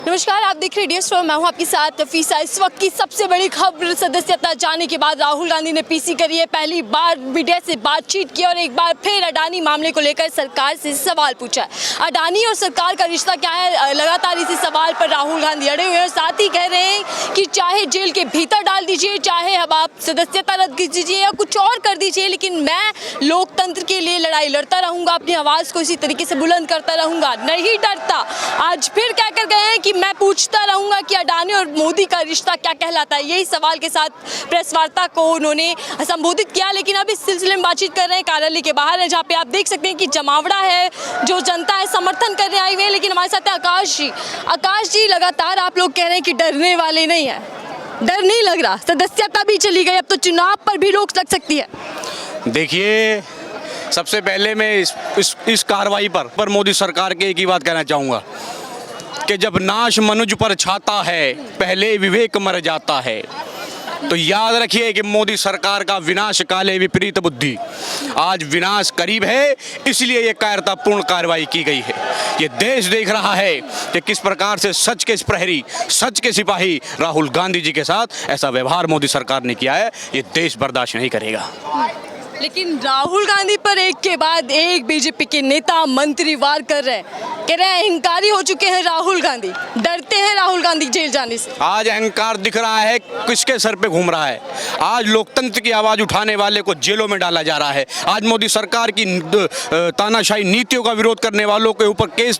नमस्कार, आप देख रहे हैं DS शो। मैं हूं आपके साथ नफीसा। इस वक्त की सबसे बड़ी खबर, सदस्यता जाने के बाद राहुल गांधी ने पीसी करी है। पहली बार मीडिया से बातचीत की और एक बार फिर अडानी मामले को लेकर सरकार से सवाल पूछा। अडानी और सरकार का रिश्ता क्या है, लगातार इसी सवाल पर राहुल गांधी अड़े हुए हैं। साथ ही कह रहे हैं कि चाहे जेल के भीतर डाल दीजिए, चाहे अब आप सदस्यता रद्द कीजिए या कुछ और कर दीजिए, लेकिन मैं लोकतंत्र के लिए लड़ाई लड़ता रहूंगा, अपनी आवाज़ को इसी तरीके से बुलंद करता रहूंगा, नहीं डरता। आज फिर क्या कर गए हैं कि मैं पूछता रहूंगा कि अडानी और मोदी का रिश्ता क्या कहलाता है। यही सवाल के साथ प्रेस वार्ता को उन्होंने संबोधित किया। लेकिन अब इस सिलसिले में बातचीत कर रहे हैं कार्यालय के बाहर है, जहाँ पे आप देख सकते हैं कि जमावड़ा है, जो जनता है समर्थन करने आई हुई है। लेकिन हमारे साथ है आकाश जी, लगातार आप लोग कह रहे हैं कि डरने वाले नहीं है, डर नहीं लग रहा, सदस्यता भी चली गई, अब तो चुनाव पर भी रोक लग सकती है। देखिए, सबसे पहले मैं इस कार्रवाई पर मोदी सरकार के एक ही बात कहना चाहूँगा कि जब नाश मनुज पर छाता है, पहले विवेक मर जाता है। तो याद रखिए कि मोदी सरकार का विनाश काले विपरीत बुद्धि, आज विनाश करीब है, इसलिए ये कायरतापूर्ण कार्रवाई की गई है। ये देश देख रहा है कि किस प्रकार से सच के प्रहरी, सच के सिपाही राहुल गांधी जी के साथ ऐसा व्यवहार मोदी सरकार ने किया है। ये देश बर्दाश्त नहीं करेगा। लेकिन राहुल गांधी पर एक के बाद एक बीजेपी के नेता मंत्री वार कर रहे हैं, कह रहे हैं अहंकारी हो चुके हैं राहुल गांधी, डरते हैं राहुल गांधी जेल जाने से। आज अहंकार दिख रहा है किसके सर पे घूम रहा है। आज लोकतंत्र की आवाज उठाने वाले को जेलों में डाला जा रहा है। आज मोदी सरकार की तानाशाही नीतियों का विरोध करने वालों के ऊपर केस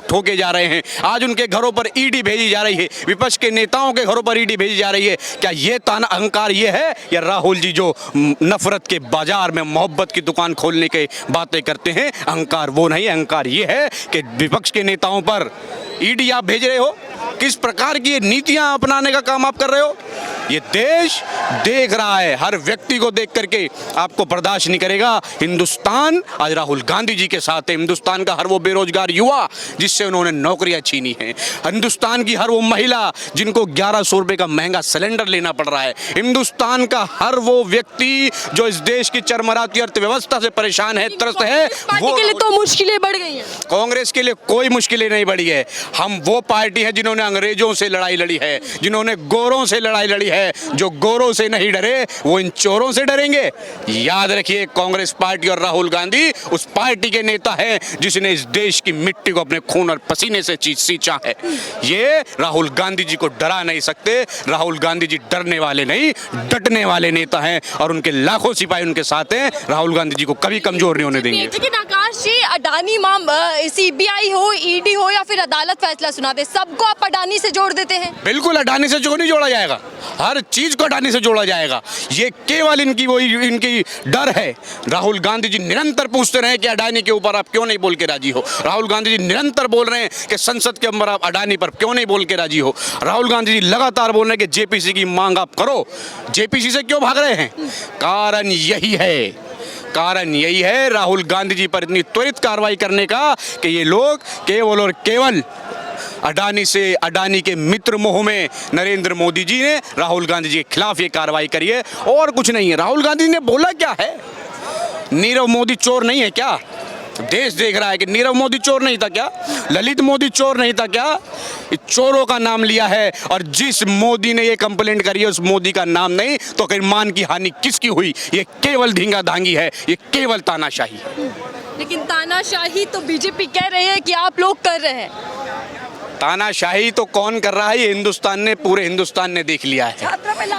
ठोके जा रहे हैं। आज उनके घरों पर ईडी भेजी जा रही है, विपक्ष के नेताओं के घरों पर ईडी भेजी जा रही है। क्या ये ताना अहंकार ये है, या राहुल जी जो नफरत के बाजार में मोहब्बत की दुकान खोलने के बातें करते हैं? अहंकार वो नहीं, अहंकार ये है कि विपक्ष के नेताओं पर ईडी आप भेज रहे हो। किस प्रकार की नीतियां अपनाने का काम आप कर रहे हो? ये देश देख रहा है, हर व्यक्ति को देख करके आपको बर्दाश्त नहीं करेगा। हिंदुस्तान आज राहुल गांधी जी के साथ है। हिंदुस्तान का हर वो बेरोजगार युवा जिससे उन्होंने नौकरियां छीनी हैं, हिंदुस्तान की हर वो महिला जिनको 1100 रुपए का महंगा सिलेंडर लेना पड़ रहा है, हिंदुस्तान का हर वो व्यक्ति जो इस देश की चरमराती अर्थव्यवस्था से परेशान है, त्रस्त है। वो के लिए तो मुश्किलें बढ़ गई हैं। कांग्रेस के लिए कोई मुश्किलें नहीं बढ़ी है। हम वो पार्टी है जिन्होंने अंग्रेजों से लड़ाई लड़ी है, जिन्होंने गोरों से लड़ाई लड़ी है। जो गोरों से नहीं डरे वो इन चोरों से डरेंगे। याद रखिए, कांग्रेस पार्टी और राहुल गांधी उस पार्टी के नेता हैं जिसने इस देश की मिट्टी को अपने खून और पसीने से सींचा है। ये राहुल गांधी जी को डरा नहीं सकते। राहुल गांधी जी डरने वाले नहीं, डटने वाले नेता हैं और उनके लाखों सिपाही उनके साथ हैं। राहुल गांधी जी को कभी कमजोर नहीं होने देंगे। लेकिन आकाश जी, अडानी CBI हो, ED हो या फिर अदालत फैसला सुना दे, सबको आप अडानी से जोड़ देते हैं। बिल्कुल, अडानी से नहीं जोड़ा जाएगा, हर चीज को अडानी से जोड़ा जाएगा। ये केवल इनकी डर है। राहुल गांधी जी निरंतर पूछते रहे कि अडानी के ऊपर आप क्यों नहीं बोल के राजी हो। राहुल गांधी जी निरंतर बोल रहे हैं कि संसद के अंदर आप अडानी पर क्यों नहीं बोल के राजी हो। राहुल गांधी जी लगातार बोल रहे हैं कि JPC की मांग आप करो। JPC से क्यों भाग रहे हैं? कारण यही है राहुल गांधी जी पर इतनी त्वरित कार्रवाई करने का कि ये लोग केवल और केवल अडानी के मित्र मोह में नरेंद्र मोदी जी ने राहुल गांधी जी के खिलाफ ये कार्रवाई करी है, और कुछ नहीं है। राहुल गांधी ने बोला क्या है? नीरव मोदी चोर नहीं है क्या? देश देख रहा है कि नीरव मोदी चोर नहीं था क्या? ललित मोदी चोर नहीं था क्या? चोरों का नाम लिया है, और जिस मोदी ने ये कंप्लेंट करी है उस मोदी का नाम नहीं, तो फिर मान की हानि किसकी हुई? ये केवल धींगा धांगी है, ये केवल तानाशाही है। लेकिन तानाशाही तो बीजेपी कह रही है कि आप लोग कर रहे हैं। तानाशाही तो कौन कर रहा है? ये हिंदुस्तान ने, पूरे हिंदुस्तान ने देख लिया है।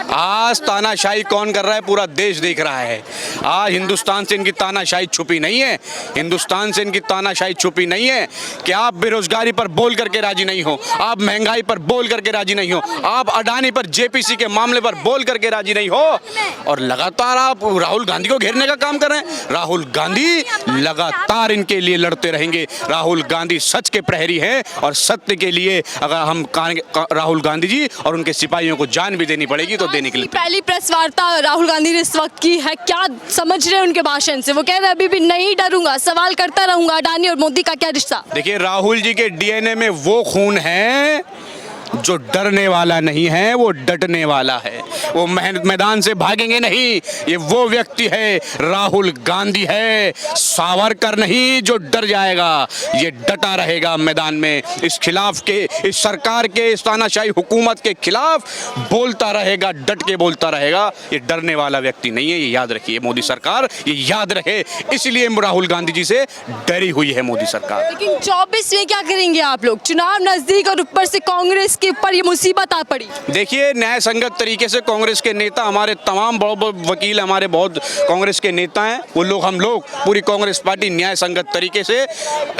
आज तानाशाही कौन कर रहा है? पूरा देश देख रहा है। आज हिंदुस्तान से इनकी तानाशाही छुपी नहीं है। हिंदुस्तान से इनकी तानाशाही छुपी नहीं है कि आप बेरोजगारी पर बोल करके राजी नहीं हो, आप महंगाई पर बोल करके राजी नहीं हो, आप अडानी पर, JPC के मामले पर बोल करके राजी नहीं हो, और लगातार आप राहुल गांधी को घेरने का काम कर रहे हैं। राहुल गांधी लगातार इनके लिए लड़ते रहेंगे। राहुल गांधी सच के प्रहरी हैं, और सत्य के लिए अगर हम राहुल गांधी जी और उनके सिपाहियों को जान भी देनी पड़ेगी तो देने के लिए। पहली प्रेस वार्ता राहुल गांधी ने इस वक्त की है, क्या समझ रहे हैं उनके भाषण से? वो कह रहे हैं अभी भी नहीं डरूंगा, सवाल करता रहूंगा। अडानी और मोदी का क्या रिश्ता? देखिए, राहुल जी के DNA में वो खून है जो डरने वाला नहीं है, वो डटने वाला है। वो मैदान से भागेंगे नहीं। ये वो व्यक्ति है, राहुल गांधी है, सावरकर नहीं जो डर जाएगा। ये डटा रहेगा मैदान में, इस खिलाफ के, इस सरकार के, इस तानाशाही हुकूमत के खिलाफ बोलता रहेगा, डट के बोलता रहेगा। ये डरने वाला व्यक्ति नहीं है, ये याद रखिए मोदी सरकार, ये याद रखे। इसलिए राहुल गांधी जी से डरी हुई है मोदी सरकार। लेकिन 24 में क्या करेंगे आप लोग? चुनाव नजदीक और ऊपर से कांग्रेस के ऊपर ये मुसीबत आ पड़ी। देखिए, न्याय संगत तरीके से कांग्रेस के नेता, हमारे तमाम बड़े वकील, हमारे बहुत कांग्रेस के नेता हैं, वो लोग, हम लोग, पूरी कांग्रेस पार्टी न्याय संगत तरीके से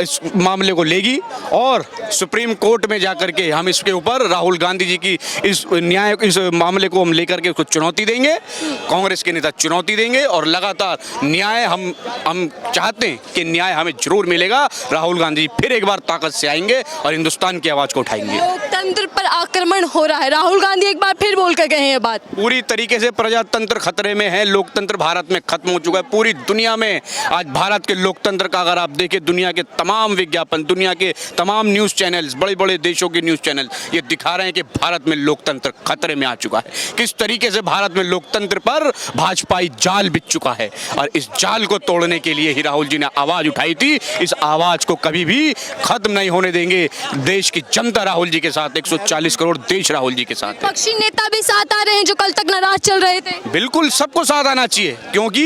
इस मामले को लेगी और सुप्रीम कोर्ट में जाकर के हम इसके ऊपर राहुल गांधी जी की इस मामले को हम लेकर के उसको चुनौती देंगे। कांग्रेस के नेता चुनौती देंगे और लगातार न्याय हम चाहते हैं कि न्याय हमें जरूर मिलेगा। राहुल गांधी फिर एक बार ताकत से आएंगे और हिंदुस्तान की आवाज को उठाएंगे। लोकतंत्र पर आक्रमण हो रहा है, राहुल गांधी एक बार फिर बोल कर गए हैं ये बात। पूरी तरीके से प्रजातंत्र खतरे में है, लोकतंत्र भारत में खत्म हो चुका है। पूरी दुनिया में आज भारत के लोकतंत्र का अगर आप देखें, दुनिया के तमाम विज्ञापन, दुनिया के तमाम न्यूज चैनल्स, बड़े बड़े देशों के न्यूज चैनल ये दिखा रहे हैं कि भारत में लोकतंत्र खतरे में आ चुका है। किस तरीके से भारत में लोकतंत्र पर भाजपाई जाल बिछ चुका है और इस जाल को तोड़ने के लिए ही राहुल जी ने आवाज उठाई थी। इस आवाज को कभी भी खत्म नहीं होने देंगे। देश की जनता राहुल जी के साथ, 140 करोड़ देश राहुल जी के साथ है। पक्षी नेता भी साथ आ रहे हैं जो कल तक नाराज चल रहे थे। बिल्कुल सबको साथ आना चाहिए, क्योंकि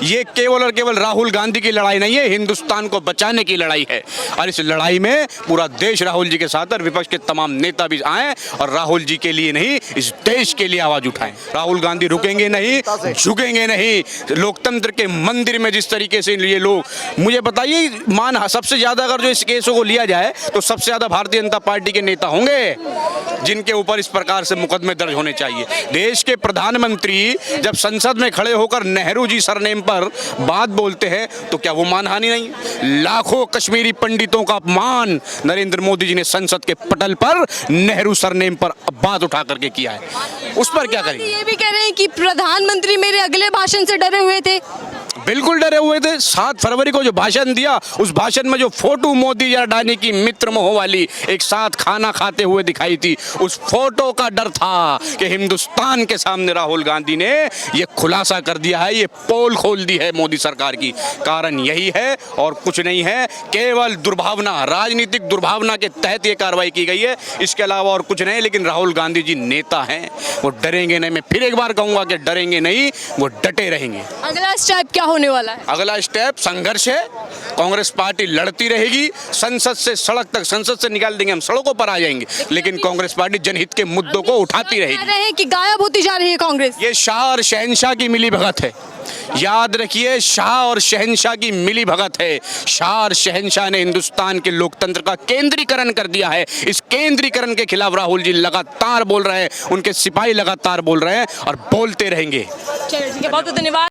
ये केवल और केवल राहुल गांधी की लड़ाई नहीं है, हिंदुस्तान को बचाने की लड़ाई है और इस लड़ाई में पूरा देश राहुल जी के साथ और विपक्ष के तमाम नेता भी आए और राहुल जी के लिए नहीं, इस देश के लिए आवाज उठाएं। राहुल गांधी रुकेंगे नहीं, झुकेंगे नहीं। लोकतंत्र के मंदिर में जिस तरीके से ये लोग, मुझे बताइए, सबसे ज्यादा अगर जो इस केसों को लिया जाए तो सबसे ज्यादा भारतीय जनता पार्टी के नेता होंगे जिनके ऊपर इस प्रकार से मुकदमे दर्ज होने चाहिए। देश के प्रधानमंत्री जब संसद में खड़े होकर नेहरू जी सरनेम पर बात बोलते हैं तो क्या वो मानहानि नहीं? लाखों कश्मीरी पंडितों का अपमान नरेंद्र मोदी जी ने संसद के पटल पर नेहरू सरनेम पर बात उठा करके किया है, उस पर क्या करेंगे? ये भी कह रहे हैं कि प्रधानमंत्री मेरे अगले भाषण से डरे हुए थे। बिल्कुल डरे हुए थे। 7 फरवरी को जो भाषण दिया, उस भाषण में जो फोटो मोदी या अडानी की मित्र मोह वाली एक साथ खाना खाते हुए दिखाई थी, उस फोटो का डर था कि हिंदुस्तान के सामने राहुल गांधी ने ये खुलासा कर दिया है, ये पोल खोल दी है मोदी सरकार की। कारण यही है और कुछ नहीं है, केवल दुर्भावना, राजनीतिक दुर्भावना के तहत ये कार्रवाई की गई है, इसके अलावा और कुछ नहीं। लेकिन राहुल गांधी जी नेता हैं, वो डरेंगे नहीं। मैं फिर एक बार कहूंगा कि डरेंगे नहीं, वो डटे रहेंगे। अगला स्टेप क्या होने वाला है? अगला स्टेप संघर्ष है। कांग्रेस पार्टी लड़ती रहेगी, संसद से सड़क तक, संसद से निकाल देंगे, हम सड़कों पर आ जाएंगे, लेकिन कांग्रेस पार्टी जनहित के मुद्दों को उठाती रहेगी। कह रहे हैं कि गायब होती जा रही है कांग्रेस। ये शाह और शहनशाह की मिली भगत है, याद रखिए, शाह और शहनशाह की मिली भगत है। शाह और शहनशाह ने हिंदुस्तान के लोकतंत्र का केंद्रीकरण कर दिया है। इस केंद्रीकरण के खिलाफ राहुल जी लगातार बोल रहे हैं, उनके सिपाही लगातार बोल रहे हैं और बोलते रहेंगे। चलिए ठीक है, बहुत बहुत धन्यवाद।